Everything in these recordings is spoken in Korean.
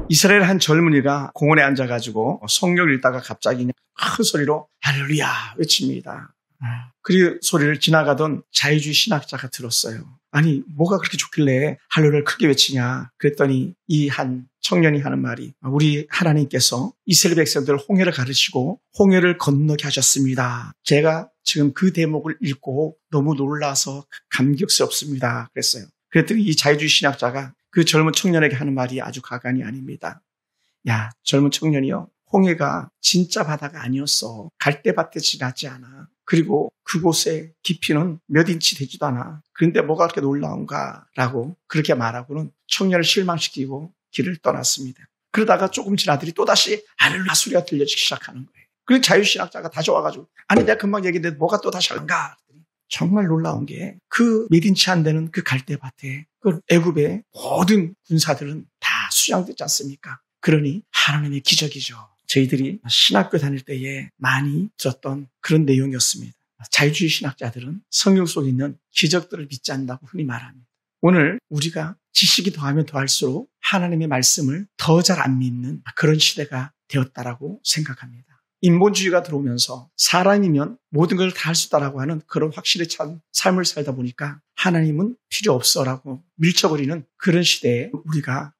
이스라엘 한 젊은이가 공원에 앉아가지고 성경을 읽다가 갑자기 큰 소리로 할렐루야 외칩니다. 그 소리를 지나가던 자유주의 신학자가 들었어요. 아니 뭐가 그렇게 좋길래 할렐루야를 크게 외치냐. 그랬더니 이 한 청년이 하는 말이 우리 하나님께서 이스라엘 백성들을 홍해를 가르치고 홍해를 건너게 하셨습니다. 제가 지금 그 대목을 읽고 너무 놀라서 감격스럽습니다. 그랬어요. 그랬더니 이 자유주의 신학자가 그 젊은 청년에게 하는 말이 아주 가관이 아닙니다. 야, 젊은 청년이요. 홍해가 진짜 바다가 아니었어. 갈대밭에 지나지 않아. 그리고 그곳의 깊이는 몇 인치 되지도 않아. 그런데 뭐가 그렇게 놀라운가? 라고 그렇게 말하고는 청년을 실망시키고 길을 떠났습니다. 그러다가 조금 지나더니 또다시 할렐루야 소리가 들려지기 시작하는 거예요. 그리고 자유신학자가 다시 와가지고 아니 내가 금방 얘기했는데 뭐가 또 다시 하는가? 정말 놀라운 게 그 몇 인치 안 되는 그 갈대밭에 그 애굽의 모든 군사들은 다 수양되지 않습니까? 그러니 하나님의 기적이죠. 저희들이 신학교 다닐 때에 많이 들었던 그런 내용이었습니다. 자유주의 신학자들은 성경 속에 있는 기적들을 믿지 않는다고 흔히 말합니다. 오늘 우리가 지식이 더하면 더할수록 하나님의 말씀을 더 잘 안 믿는 그런 시대가 되었다라고 생각합니다. 인본주의가 들어오면서 사람이면 모든 걸 다 할 수 있다라고 하는 그런 확실히 찬 삶을 살다 보니까 하나님은 필요 없어라고 밀쳐버리는 그런 시대에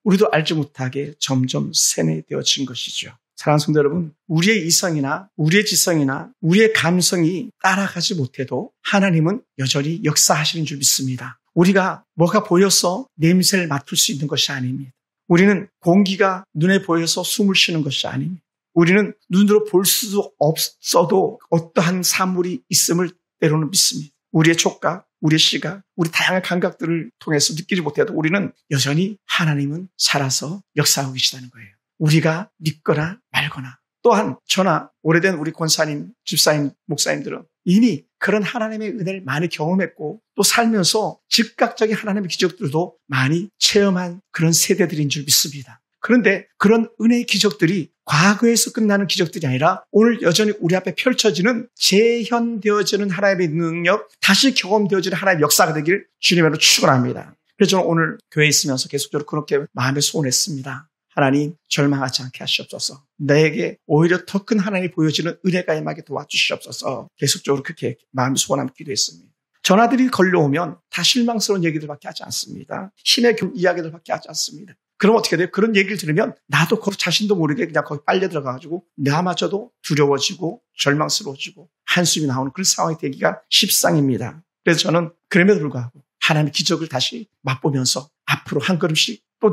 우리도 알지 못하게 점점 세뇌되어진 것이죠. 사랑하는 성도 여러분, 우리의 이성이나 우리의 지성이나 우리의 감성이 따라가지 못해도 하나님은 여전히 역사하시는 줄 믿습니다. 우리가 뭐가 보여서 냄새를 맡을 수 있는 것이 아닙니다. 우리는 공기가 눈에 보여서 숨을 쉬는 것이 아닙니다. 우리는 눈으로 볼 수 없어도 어떠한 사물이 있음을 때로는 믿습니다. 우리의 촉각, 우리의 시각, 우리 다양한 감각들을 통해서 느끼지 못해도 우리는 여전히 하나님은 살아서 역사하고 계시다는 거예요. 우리가 믿거나 말거나. 또한 저나 오래된 우리 권사님, 집사님, 목사님들은 이미 그런 하나님의 은혜를 많이 경험했고 또 살면서 즉각적인 하나님의 기적들도 많이 체험한 그런 세대들인 줄 믿습니다. 그런데 그런 은혜의 기적들이 과거에서 끝나는 기적들이 아니라 오늘 여전히 우리 앞에 펼쳐지는 재현되어지는 하나님의 능력, 다시 경험되어지는 하나님의 역사가 되길 주님으로 축원합니다. 그래서 저는 오늘 교회에 있으면서 계속적으로 그렇게 마음에 소원했습니다. 하나님 절망하지 않게 하시옵소서. 내게 오히려 더 큰 하나님이 보여지는 은혜가 임하게 도와주시옵소서. 계속적으로 그렇게 마음에 소원하며 기도했습니다. 전화들이 걸려오면 다 실망스러운 얘기들밖에 하지 않습니다. 힘의 이야기들밖에 하지 않습니다. 그럼 어떻게 돼요? 그런 얘기를 들으면 나도 거기 자신도 모르게 그냥 거기 빨려 들어가가지고 나마저도 두려워지고 절망스러워지고 한숨이 나오는 그런 상황이 되기가 십상입니다. 그래서 저는 그럼에도 불구하고 하나님의 기적을 다시 맛보면서 앞으로 한 걸음씩 또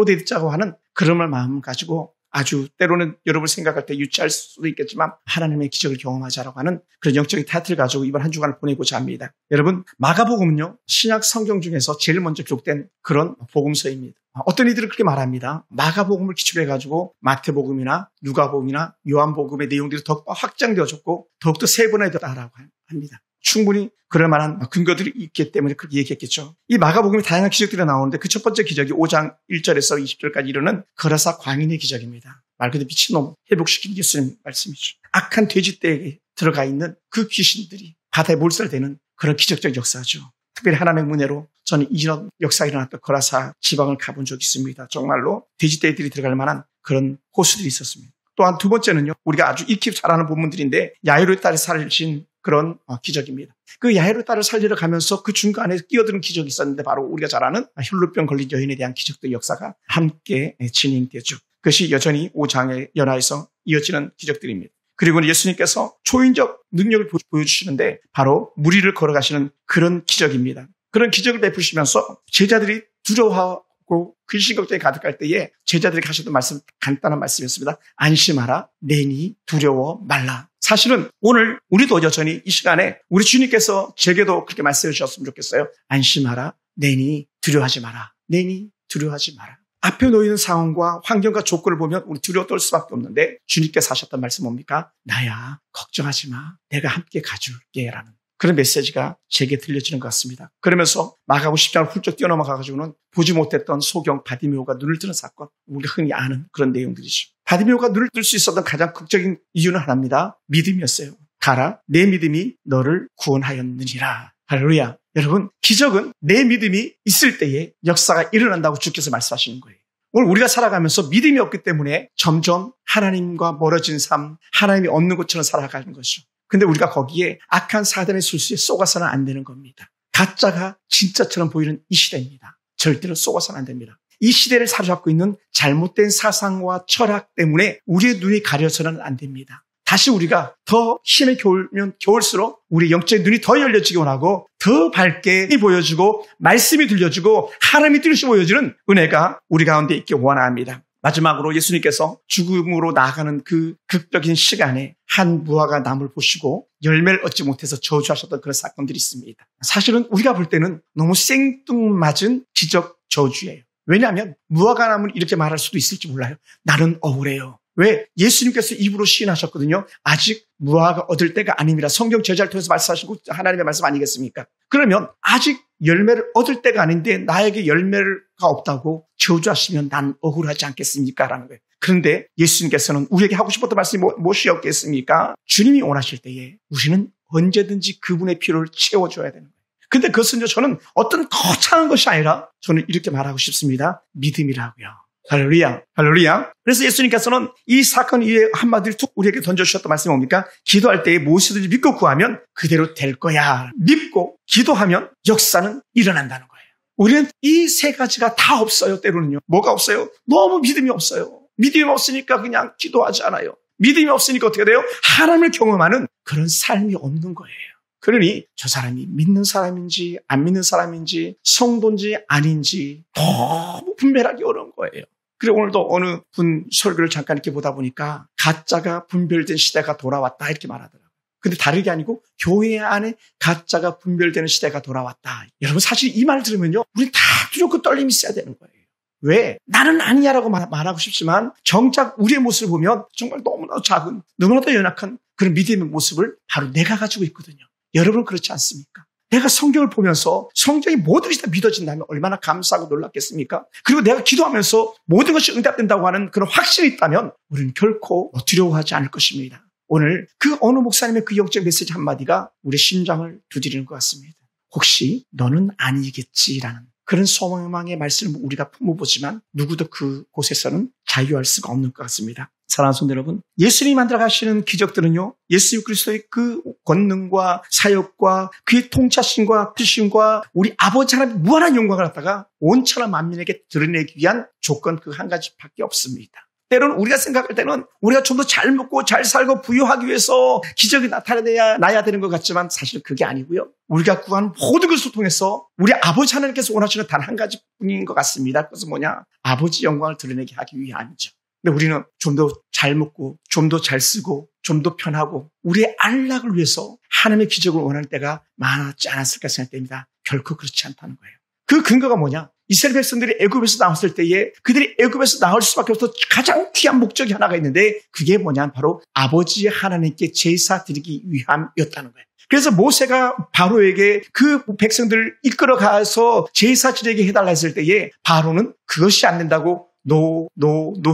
내딛자고 하는 그런 마음을 가지고 아주 때로는 여러분 생각할 때 유치할 수도 있겠지만 하나님의 기적을 경험하자라고 하는 그런 영적인 타이틀을 가지고 이번 한 주간을 보내고자 합니다. 여러분 마가복음은요 신약 성경 중에서 제일 먼저 기록된 그런 복음서입니다. 어떤 이들은 그렇게 말합니다. 마가복음을 기초로 해가지고 마태복음이나 누가복음이나 요한복음의 내용들이 더욱 확장되어졌고 더욱더 세분화되었다라고 합니다. 충분히 그럴 만한 근거들이 있기 때문에 그렇게 얘기했겠죠. 이 마가복음에 다양한 기적들이 나오는데 그 첫 번째 기적이 5장 1절에서 20절까지 이르는 거라사 광인의 기적입니다. 말 그대로 미친놈 회복시킨 예수님 말씀이죠. 악한 돼지떼에게 들어가 있는 그 귀신들이 바다에 몰살되는 그런 기적적 역사죠. 특별히 하나님의 은혜로 저는 이런 역사가 일어났던 거라사 지방을 가본 적이 있습니다. 정말로 돼지떼들이 들어갈 만한 그런 호수들이 있었습니다. 또한 두 번째는요. 우리가 아주 익히 잘 아는 본문들인데 야이로의 딸을 살리신 그런 기적입니다. 그 야이로의 딸을 살리러 가면서 그 중간에 끼어드는 기적이 있었는데 바로 우리가 잘 아는 혈루병 걸린 여인에 대한 기적들 역사가 함께 진행되죠. 그것이 여전히 5장의 연화에서 이어지는 기적들입니다. 그리고 예수님께서 초인적 능력을 보여주시는데 바로 무리를 걸어가시는 그런 기적입니다. 그런 기적을 베푸시면서 제자들이 두려워하고 근심 걱정이 가득할 때에 제자들에게 하셨던 말씀, 간단한 말씀이었습니다. 안심하라, 내니 두려워 말라. 사실은 오늘 우리도 여전히 이 시간에 우리 주님께서 제게도 그렇게 말씀해 주셨으면 좋겠어요. 안심하라, 내니 두려워하지 마라. 내니 두려워하지 마라. 앞에 놓이는 상황과 환경과 조건을 보면 우리 두려워 떨 수밖에 없는데 주님께서 하셨던 말씀 뭡니까? 나야 걱정하지 마. 내가 함께 가줄게 라는 그런 메시지가 제게 들려지는 것 같습니다. 그러면서 마가복음 10장을 훌쩍 뛰어넘어가지고는 보지 못했던 소경 바디메오가 눈을 뜨는 사건, 우리가 흔히 아는 그런 내용들이죠. 바디메오가 눈을 뜰 수 있었던 가장 극적인 이유는 하나입니다. 믿음이었어요. 가라, 내 믿음이 너를 구원하였느니라. 할렐루야. 여러분, 기적은 내 믿음이 있을 때에 역사가 일어난다고 주께서 말씀하시는 거예요. 오늘 우리가 살아가면서 믿음이 없기 때문에 점점 하나님과 멀어진 삶, 하나님이 없는 것처럼 살아가는 것이죠. 근데 우리가 거기에 악한 사단의 술수에 쏘가서는 안 되는 겁니다. 가짜가 진짜처럼 보이는 이 시대입니다. 절대로 쏘가서는 안 됩니다. 이 시대를 사로잡고 있는 잘못된 사상과 철학 때문에 우리의 눈이 가려서는 안 됩니다. 다시 우리가 더 힘에 겨울면 겨울수록 우리 영적인 눈이 더 열려지기 원하고 더 밝게 보여주고 말씀이 들려주고 하나님의 뜻이 보여주는 은혜가 우리 가운데 있기 원합니다. 마지막으로 예수님께서 죽음으로 나아가는 그 극적인 시간에 한 무화과 나무를 보시고 열매를 얻지 못해서 저주하셨던 그런 사건들이 있습니다. 사실은 우리가 볼 때는 너무 생뚱맞은 기적 저주예요. 왜냐하면 무화과 나무는 이렇게 말할 수도 있을지 몰라요. 나는 억울해요. 왜? 예수님께서 입으로 시인하셨거든요. 아직 무화과 얻을 때가 아닙니다. 성경 제자를 통해서 말씀하시고 하나님의 말씀 아니겠습니까? 그러면 아직 열매를 얻을 때가 아닌데 나에게 열매가 없다고 저주하시면 난 억울하지 않겠습니까? 라는 거예요. 그런데 예수님께서는 우리에게 하고 싶었던 말씀이 무엇이었겠습니까? 주님이 원하실 때에 우리는 언제든지 그분의 필요를 채워줘야 되는 거예요. 근데 그것은요, 저는 어떤 거창한 것이 아니라 저는 이렇게 말하고 싶습니다. 믿음이라고요. 할렐루야. 할렐루야. 그래서 예수님께서는 이 사건 이후에 한마디를 툭 우리에게 던져주셨던 말씀이 뭡니까? 기도할 때에 무엇이든지 믿고 구하면 그대로 될 거야. 믿고 기도하면 역사는 일어난다는 거예요. 우리는 이 세 가지가 다 없어요. 때로는요. 뭐가 없어요? 너무 믿음이 없어요. 믿음이 없으니까 그냥 기도하지 않아요. 믿음이 없으니까 어떻게 돼요? 하나님을 경험하는 그런 삶이 없는 거예요. 그러니 저 사람이 믿는 사람인지 안 믿는 사람인지 성도인지 아닌지 너무 분별하기 어려운 거예요. 그리고 오늘도 어느 분 설교를 잠깐 이렇게 보다 보니까 가짜가 분별된 시대가 돌아왔다 이렇게 말하더라고요. 근데 다르게 아니고 교회 안에 가짜가 분별되는 시대가 돌아왔다. 여러분 사실 이 말 들으면요. 우리 다 두렵고 떨림이 있어야 되는 거예요. 왜? 나는 아니야라고 말하고 싶지만 정작 우리의 모습을 보면 정말 너무나도 작은 너무나도 연약한 그런 믿음의 모습을 바로 내가 가지고 있거든요. 여러분 그렇지 않습니까? 내가 성경을 보면서 성경이 모든 것이 다 믿어진다면 얼마나 감사하고 놀랍겠습니까? 그리고 내가 기도하면서 모든 것이 응답된다고 하는 그런 확신이 있다면 우리는 결코 두려워하지 않을 것입니다. 오늘 그 어느 목사님의 그 영적 메시지 한마디가 우리 심장을 두드리는 것 같습니다. 혹시 너는 아니겠지라는 그런 소망의 말씀을 우리가 품어보지만 누구도 그곳에서는 자유할 수가 없는 것 같습니다. 사랑하는 성도 여러분, 예수님이 만들어 가시는 기적들은요, 예수 그리스도의 그 권능과 사역과 그의 통치하심과 크심과 우리 아버지 하나님의 무한한 영광을 갖다가 온천한 만민에게 드러내기 위한 조건 그 한 가지밖에 없습니다. 때로는 우리가 생각할 때는 우리가 좀 더 잘 먹고 잘 살고 부유하기 위해서 기적이 나야 되는 것 같지만 사실 그게 아니고요. 우리가 구하는 모든 것을 통해서 우리 아버지 하나님께서 원하시는 단 한 가지뿐인 것 같습니다. 그것은 뭐냐? 아버지 영광을 드러내게 하기 위함이죠. 근데 우리는 좀 더 잘 먹고 좀 더 잘 쓰고 좀 더 편하고 우리의 안락을 위해서 하나님의 기적을 원하는 때가 많았지 않았을까 생각됩니다. 결코 그렇지 않다는 거예요. 그 근거가 뭐냐? 이스라엘 백성들이 애굽에서 나왔을 때에 그들이 애굽에서 나올 수밖에 없어서 가장 귀한 목적이 하나가 있는데 그게 뭐냐면 바로 아버지 하나님께 제사 드리기 위함이었다는 거예요. 그래서 모세가 바로에게 그 백성들을 이끌어 가서 제사 지내게 해달라 했을 때에 바로는 그것이 안 된다고 노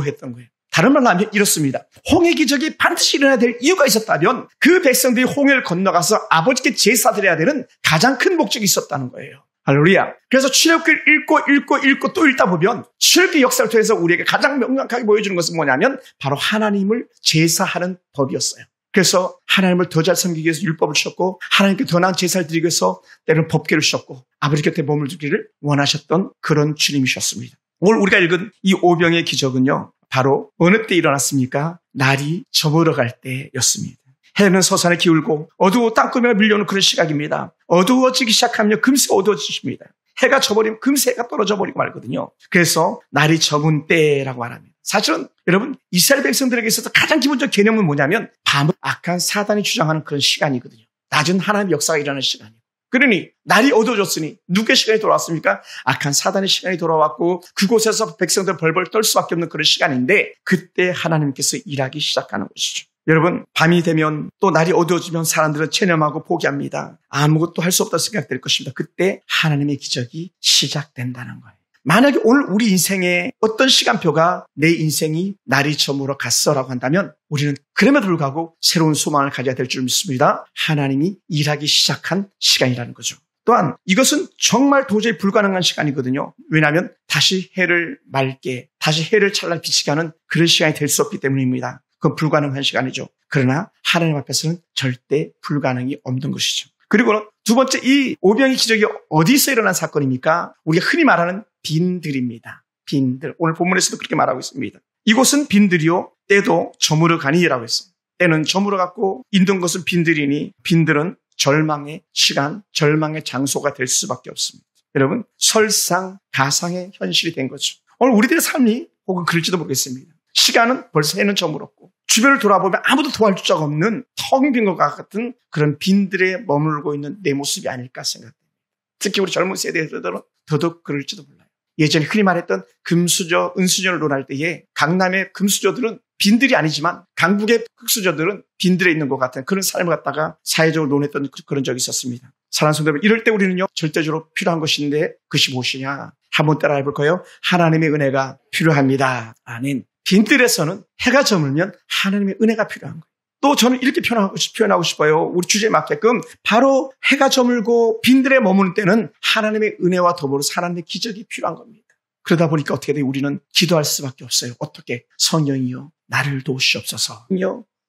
했던 거예요. 다른 말로 하면 이렇습니다. 홍해 기적이 반드시 일어나야 될 이유가 있었다면 그 백성들이 홍해를 건너가서 아버지께 제사 드려야 되는 가장 큰 목적이 있었다는 거예요. 할렐루야. 그래서 출애굽기를 읽고 또 읽다 보면 출애굽기 역사를 통해서 우리에게 가장 명확하게 보여주는 것은 뭐냐면 바로 하나님을 제사하는 법이었어요. 그래서 하나님을 더 잘 섬기기 위해서 율법을 주셨고 하나님께 더 나은 제사를 드리기 위해서 때로는 법궤를 주셨고 아버지 곁에 머물기를 원하셨던 그런 주님이셨습니다. 오늘 우리가 읽은 이 오병의 기적은요. 바로 어느 때 일어났습니까? 날이 저물어 갈 때였습니다. 해는 서산에 기울고 어두워 땅구멍에 밀려오는 그런 시각입니다. 어두워지기 시작하면 금세 어두워지십니다. 해가 져버리면 금세 해가 떨어져 버리고 말거든요. 그래서 날이 저문 때라고 말합니다. 사실은 여러분 이스라엘 백성들에게 있어서 가장 기본적 개념은 뭐냐면 밤은 악한 사단이 주장하는 그런 시간이거든요. 낮은 하나님의 역사가 일어나는 시간이에요. 그러니 날이 어두워졌으니 누구의 시간이 돌아왔습니까? 악한 사단의 시간이 돌아왔고 그곳에서 백성들 벌벌 떨 수밖에 없는 그런 시간인데 그때 하나님께서 일하기 시작하는 것이죠. 여러분 밤이 되면 또 날이 어두워지면 사람들은 체념하고 포기합니다. 아무것도 할 수 없다고 생각될 것입니다. 그때 하나님의 기적이 시작된다는 거예요. 만약에 오늘 우리 인생에 어떤 시간표가 내 인생이 날이 저물어 갔어라고 한다면 우리는 그럼에도 불구하고 새로운 소망을 가져야 될 줄 믿습니다. 하나님이 일하기 시작한 시간이라는 거죠. 또한 이것은 정말 도저히 불가능한 시간이거든요. 왜냐하면 다시 해를 맑게, 다시 해를 찬란히 비치게 하는 그런 시간이 될 수 없기 때문입니다. 그건 불가능한 시간이죠. 그러나 하나님 앞에서는 절대 불가능이 없는 것이죠. 그리고 두 번째, 이 오병이 기적이 어디서 일어난 사건입니까? 우리가 흔히 말하는 빈들입니다. 빈들. 오늘 본문에서도 그렇게 말하고 있습니다. 이곳은 빈들이요 때도 저물어 가니라고 했어요. 때는 저물어 갔고 있는 것은 빈들이니 빈들은 절망의 시간, 절망의 장소가 될 수밖에 없습니다. 여러분, 설상가상의 현실이 된 거죠. 오늘 우리들의 삶이 혹은 그럴지도 모르겠습니다. 시간은 벌써 해는 저물었고 주변을 돌아보면 아무도 도와줄 자가 없는 텅 빈 것과 같은 그런 빈들에 머물고 있는 내 모습이 아닐까 생각합니다. 특히 우리 젊은 세대들은 더더욱 그럴지도 몰라요. 예전에 흔히 말했던 금수저, 은수저를 논할 때에 강남의 금수저들은 빈들이 아니지만 강북의 흑수저들은 빈들에 있는 것 같은 그런 삶을 갖다가 사회적으로 논했던 그런 적이 있었습니다. 사랑하는 성도 여러분, 이럴 때 우리는요 절대적으로 필요한 것인데 그것이 무엇이냐? 한번 따라해 볼까요? 하나님의 은혜가 필요합니다. 아멘. 빈들에서는 해가 저물면 하나님의 은혜가 필요한 거예요. 또 저는 이렇게 표현하고 싶어요. 우리 주제에 맞게끔 바로 해가 저물고 빈들에 머무는 때는 하나님의 은혜와 더불어 하나님의 기적이 필요한 겁니다. 그러다 보니까 어떻게 돼요? 우리는 기도할 수밖에 없어요. 어떻게? 성령이여 나를 도우시옵소서.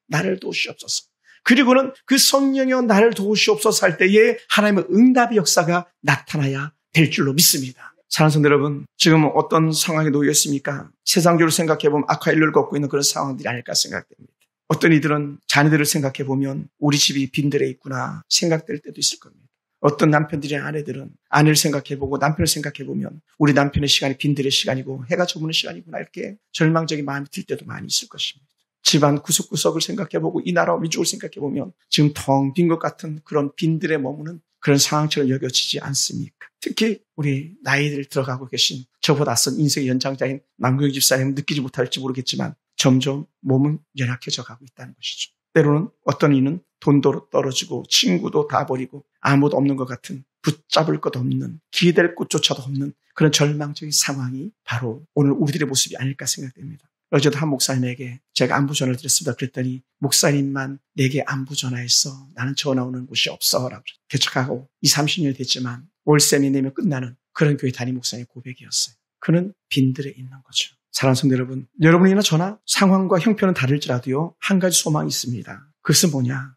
나를 도우시옵소서. 그리고는 그 성령이여 나를 도우시옵소서 할 때에 하나님의 응답의 역사가 나타나야 될 줄로 믿습니다. 사랑하는 성도 여러분, 지금 어떤 상황에 놓여 있습니까? 세상적으로 생각해보면 악화 일로를 걷고 있는 그런 상황들이 아닐까 생각됩니다. 어떤 이들은 자녀들을 생각해보면 우리 집이 빈들에 있구나 생각될 때도 있을 겁니다. 어떤 남편들의 아내들은 아내를 생각해보고 남편을 생각해보면 우리 남편의 시간이 빈들의 시간이고 해가 저무는 시간이구나 이렇게 절망적인 마음이 들 때도 많이 있을 것입니다. 집안 구석구석을 생각해보고 이 나라 민족을 생각해보면 지금 텅 빈 것 같은 그런 빈들에 머무는 그런 상황처럼 여겨지지 않습니까? 특히 우리 나이들 들어가고 계신 저보다 앞선 인생의 연장자인 남경희 집사님은 느끼지 못할지 모르겠지만 점점 몸은 연약해져 가고 있다는 것이죠. 때로는 어떤 이는 돈도 떨어지고 친구도 다 버리고 아무도 없는 것 같은 붙잡을 것 없는 기댈 곳조차도 없는 그런 절망적인 상황이 바로 오늘 우리들의 모습이 아닐까 생각됩니다. 어제도 한 목사님에게 제가 안부 전화를 드렸습니다. 그랬더니 목사님만 내게 안부 전화했어. 나는 전화 오는 곳이 없어. 라고 개척하고 20-30년이 됐지만 월세미 내면 끝나는 그런 교회 담임 목사님의 고백이었어요. 그는 빈들에 있는 거죠. 사랑하는 성도 여러분, 여러분이나 저나 상황과 형편은 다를지라도요. 한 가지 소망이 있습니다. 그것은 뭐냐?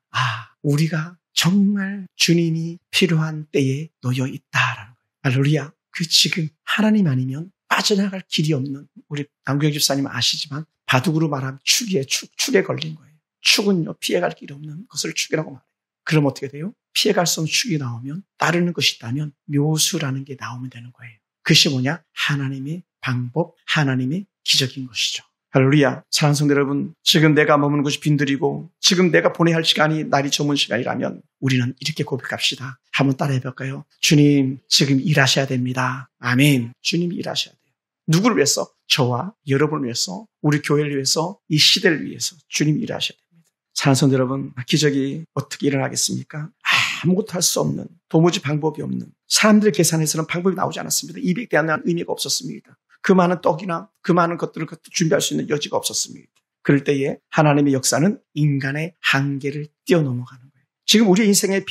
우리가 정말 주님이 필요한 때에 놓여 있다라는 거예요. 할렐루야. 그 지금 하나님 아니면 빠져나갈 길이 없는 우리 남경 집사님 아시지만 바둑으로 말하면 축에 걸린 거예요. 축은요 피해갈 길이 없는 것을 축이라고 말해요. 그럼 어떻게 돼요? 피해갈 수 없는 축이 나오면 따르는 것이 있다면 묘수라는 게 나오면 되는 거예요. 그것이 뭐냐? 하나님의 방법, 하나님의 기적인 것이죠. 할렐루야. 사랑하는 성도 여러분, 지금 내가 머무는 곳이 빈들이고 지금 내가 보내야 할 시간이 날이 저문 시간이라면 우리는 이렇게 고백합시다. 한번 따라해 볼까요? 주님, 지금 일하셔야 됩니다. 아멘. 주님이 일하셔야 돼요. 누구를 위해서? 저와 여러분을 위해서, 우리 교회를 위해서, 이 시대를 위해서 주님이 일하셔야 됩니다. 사랑하는 성도 여러분, 기적이 어떻게 일어나겠습니까? 아무것도 할 수 없는, 도무지 방법이 없는, 사람들의 계산에서는 방법이 나오지 않았습니다. 200대안은 의미가 없었습니다. 그 많은 떡이나 그 많은 것들을 준비할 수 있는 여지가 없었습니다. 그럴 때에 하나님의 역사는 인간의 한계를 뛰어넘어가는 거예요. 지금 우리의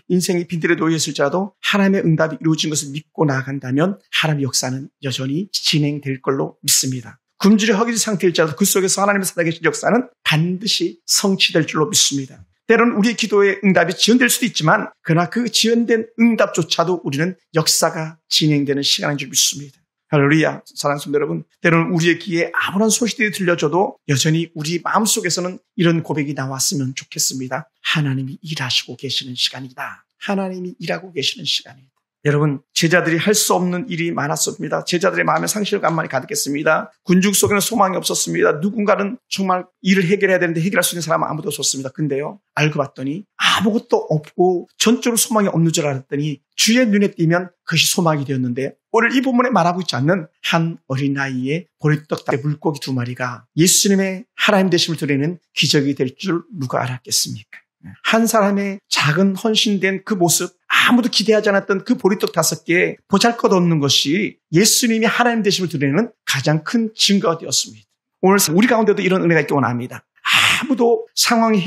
인생이 빈들에 놓여 있을지라도 하나님의 응답이 이루어진 것을 믿고 나아간다면 하나님의 역사는 여전히 진행될 걸로 믿습니다. 굶주려 허기진 상태일지라도 그 속에서 하나님의 살아계신 역사는 반드시 성취될 줄로 믿습니다. 때로는 우리의 기도의 응답이 지연될 수도 있지만 그러나 그 지연된 응답조차도 우리는 역사가 진행되는 시간인 줄 믿습니다. 할렐루야. 사랑하는 성도 여러분, 때로는 우리의 귀에 아무런 소식들이 들려줘도 여전히 우리 마음속에서는 이런 고백이 나왔으면 좋겠습니다. 하나님이 일하시고 계시는 시간이다. 하나님이 일하고 계시는 시간이다. 여러분, 제자들이 할 수 없는 일이 많았습니다. 제자들의 마음에 상실감만이 가득했습니다. 군중 속에는 소망이 없었습니다. 누군가는 정말 일을 해결해야 되는데 해결할 수 있는 사람은 아무도 없었습니다. 근데요, 알고 봤더니 아무것도 없고 전적으로 소망이 없는 줄 알았더니 주의 눈에 띄면 그것이 소망이 되었는데 오늘 이 본문에 말하고 있지 않는 한 어린아이의 보리떡 물고기 2마리가 예수님의 하나님 되심을 드리는 기적이 될 줄 누가 알았겠습니까? 한 사람의 작은 헌신된 그 모습, 아무도 기대하지 않았던 그 보리떡 5개 보잘것없는 것이 예수님이 하나님 되심을 드리는 가장 큰 증거가 되었습니다. 오늘 우리 가운데도 이런 은혜가 있기 원합니다. 아무도 상황이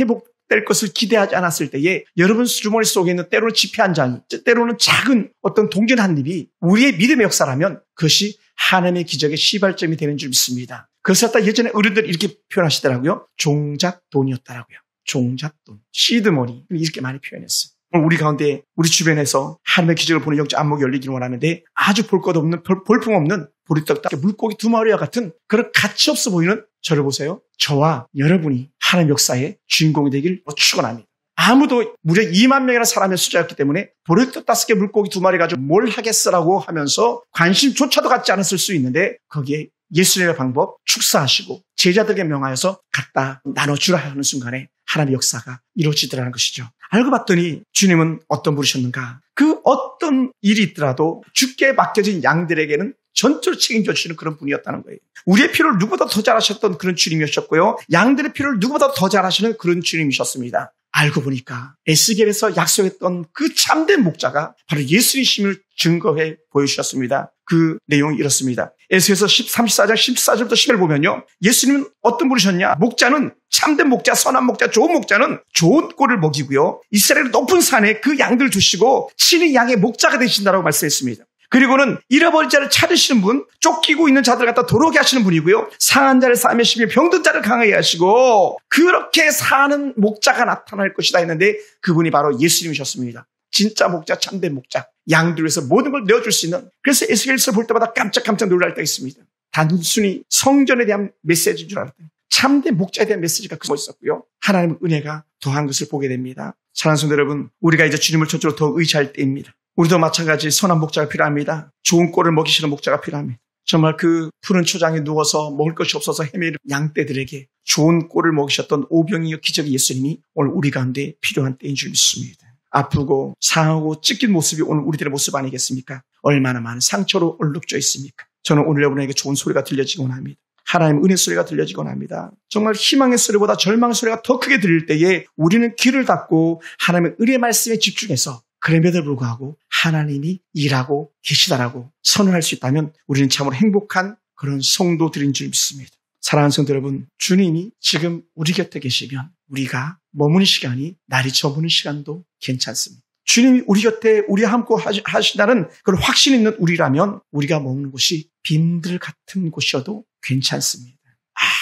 회복될 것을 기대하지 않았을 때에 여러분 주머니 속에 있는 때로는 지폐 한 장이, 때로는 작은 어떤 동전 한 입이 우리의 믿음의 역사라면 그것이 하나님의 기적의 시발점이 되는 줄 믿습니다. 그래서 예전에 어른들이 이렇게 표현하시더라고요. 종잣돈이었더라고요. 종잣돈, 시드머니, 이렇게 많이 표현했어요. 우리 가운데 우리 주변에서 하나님의 기적을 보는 영적 안목이 열리기를 원하는데 아주 볼 것 없는 볼품없는 보리떡 물고기 2마리와 같은 그런 가치 없어 보이는 저를 보세요. 저와 여러분이 하나님의 역사의 주인공이 되길 축원합니다. 아무도 무려 2만 명이나 사람의 숫자였기 때문에 보리떡 5개 물고기 2마리 가지고 뭘 하겠어라고 하면서 관심조차도 갖지 않았을 수 있는데 거기에 예수님의 방법 축사하시고 제자들에게 명하여서 갖다 나눠주라 하는 순간에 하나님의 역사가 이루어지더라는 것이죠. 알고 봤더니 주님은 어떤 분이셨는가? 그 어떤 일이 있더라도 주께 맡겨진 양들에게는 전적으로 책임져 주시는 그런 분이었다는 거예요. 우리의 필요를 누구보다 더 잘하셨던 그런 주님이셨고요. 양들의 필요를 누구보다 더 잘하시는 그런 주님이셨습니다. 알고 보니까 에스겔에서 약속했던 그 참된 목자가 바로 예수님이심을 증거해 보여주셨습니다. 그 내용이 이렇습니다. 에스겔서 34장 14절부터 10절 보면요. 예수님은 어떤 분이셨냐? 목자는 참된 목자, 선한 목자, 좋은 목자는 좋은 꼴을 먹이고요. 이스라엘의 높은 산에 그 양들 두시고 친히 양의 목자가 되신다라고 말씀했습니다. 그리고는 잃어버린 자를 찾으시는 분, 쫓기고 있는 자들을 갖다 돌아오게 하시는 분이고요. 상한 자를 싸매시며 병든 자를 강하게 하시고 그렇게 사는 목자가 나타날 것이다 했는데 그분이 바로 예수님이셨습니다. 진짜 목자, 참된 목자. 양들 위해서 모든 걸 내어줄 수 있는. 그래서 에스겔서를 볼 때마다 깜짝깜짝 놀랄 때가 있습니다. 단순히 성전에 대한 메시지인 줄 알았더니 참된 목자에 대한 메시지가 그 있었고요. 하나님의 은혜가 더한 것을 보게 됩니다. 사랑하는 성도 여러분, 우리가 이제 주님을 초점으로 더 의지할 때입니다. 우리도 마찬가지 선한 목자가 필요합니다. 좋은 꼴을 먹이시는 목자가 필요합니다. 정말 그 푸른 초장에 누워서 먹을 것이 없어서 헤매는 양떼들에게 좋은 꼴을 먹이셨던 오병이어 기적의 예수님이 오늘 우리 가운데 필요한 때인 줄 믿습니다. 아프고 상하고 찢긴 모습이 오늘 우리들의 모습 아니겠습니까? 얼마나 많은 상처로 얼룩져 있습니까? 저는 오늘 여러분에게 좋은 소리가 들려지곤 합니다. 하나님의 은혜 소리가 들려지곤 합니다. 정말 희망의 소리보다 절망의 소리가 더 크게 들릴 때에 우리는 귀를 닫고 하나님의 은혜 말씀에 집중해서 그럼에도 불구하고 하나님이 일하고 계시다라고 선언할 수 있다면 우리는 참으로 행복한 그런 성도들인 줄 믿습니다. 사랑하는 성도 여러분, 주님이 지금 우리 곁에 계시면 우리가 머무는 시간이 날이 저무는 시간도 괜찮습니다. 주님이 우리 곁에 우리와 함께 하신다는 그런 확신 있는 우리라면 우리가 머무는 곳이 빈들 같은 곳이어도 괜찮습니다.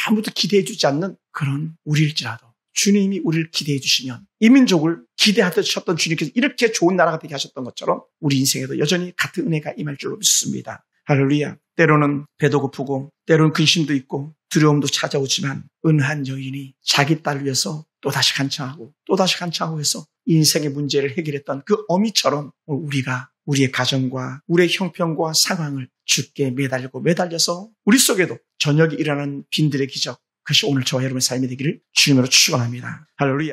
아무도 기대해 주지 않는 그런 우리일지라도 주님이 우리를 기대해 주시면 이 민족을 기대하셨던 주님께서 이렇게 좋은 나라가 되게 하셨던 것처럼 우리 인생에도 여전히 같은 은혜가 임할 줄로 믿습니다. 할렐루야. 때로는 배도 고프고 때로는 근심도 있고 두려움도 찾아오지만 은한 여인이 자기 딸을 위해서 또다시 간청하고 해서 인생의 문제를 해결했던 그 어미처럼 우리가 우리의 가정과 우리의 형편과 상황을 주께 매달려서 우리 속에도 저녁에 일어나는 빈들의 기적, 그것이 오늘 저와 여러분의 삶이 되기를 주님으로 축원합니다. 할렐루야.